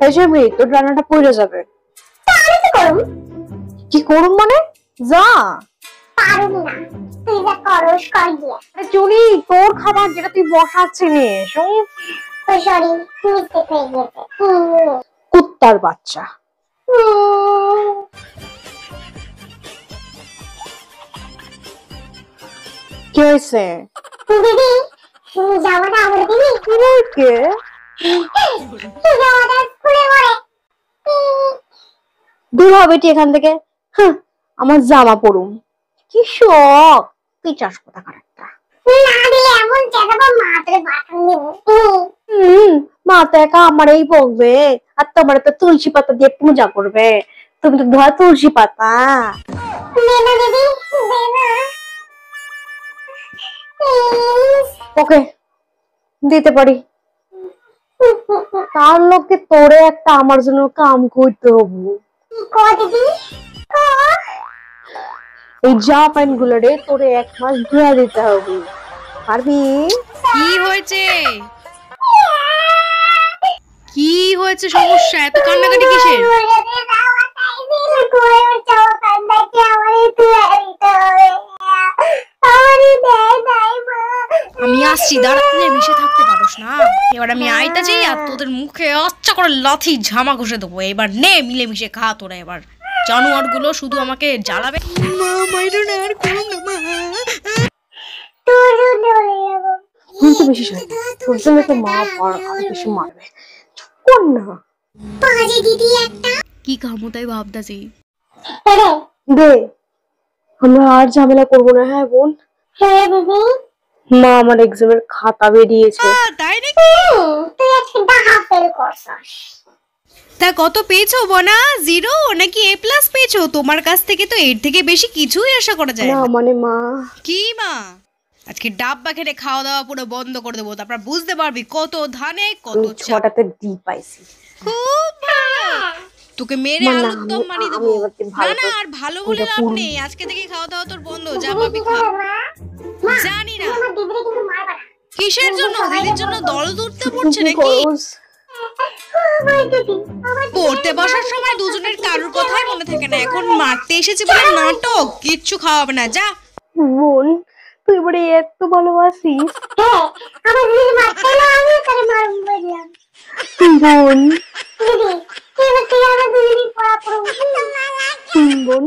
এই যে মেয়ে, তোর রান্নাটা পড়ে যাবে। কি করুম মানে? যা চুরি, তোর খাবার যেটা তুই বসাচ্ছিস। কুত্তার বাচ্চা। কি হয়েছে? দূর হবে এখান থেকে। আমার জামা পরুম। কি শখ, তুই চাস কোথা কারটা। মা তো একা আমারই বলবে, আর তোমার তো তুলসী পাতা দিয়ে পূজা করবে। তুমি তো ধোয়া তুলসী পাতা। ওকে দিতে পারি, তার লোকে তোরে একটা আমার জন্য কাম করতে হবে। এই জা প্যান্ট গুলো রে তোরে 1 মাস ধুয়া দিতে হবে, পারবি? কি হয়েছে? কি হয়েছে সমস্যা? এত কান্নাকাটি কিসের? আমি আসছি, দাঁড়াতে মিশে থাকতে পারোস না। এবার আমি আইতাছি আর তোদের মুখে আচ্ছা করে লাথি ঝামা ঘষে দেবো। এবার নে মিলেমিশে খা তোরা। এবার জানোয়ার গুলো শুধু আমাকে জ্বালাবে। মা মাইরো না, আর করো না মা। কিন্তু বেশি শয়তান, তোর জন্য তো মা আরো বেশি মারবে। চুপ কর না। কি খাবো তাই ভাবতাছি। দে, আমরা আর ঝামেলা করবো না। হ্যাঁ বোন। হ্যাঁ দিদি। মা আমার এক্সামের খাতা বেরিয়েছে। তাই নাকি? তুই একটা হাফেল করছস। তা কত পেয়েছো বোনা? 0 নাকি A+ পেয়েছো? তোমার কাছ থেকে তো এর থেকে বেশি কিছুই আশা করা যায় না। মানে মা। কি মা? আজকে ডাব্বা খেতে খাওয়া দাওয়া পুরো বন্ধ করে দেবো, তারপর বুঝতে পারবি কত ধানে কত চাল। 6টাতে ডি পাইছি। খুব ভালো। তোকে মেরে আলুর দম বানিয়ে দেবো। না না, আর ভালো বলে লাভ নেই। আজকে থেকে খাওয়া দাওয়া তোর বন্ধ। যা পাবি খা। জানি না কিসের জন্য, দিদির জন্য দরদ উঠতে পড়ছে নাকি? পড়তে বসার সময় দুজনের কারোর কথাই মনে থাকে না। এখন মারতে এসেছি বলে নাটক। কিচ্ছু খাওয়াবে না, যা। বোন, তুই বড় এত ভালোবাসিস। বোন বোন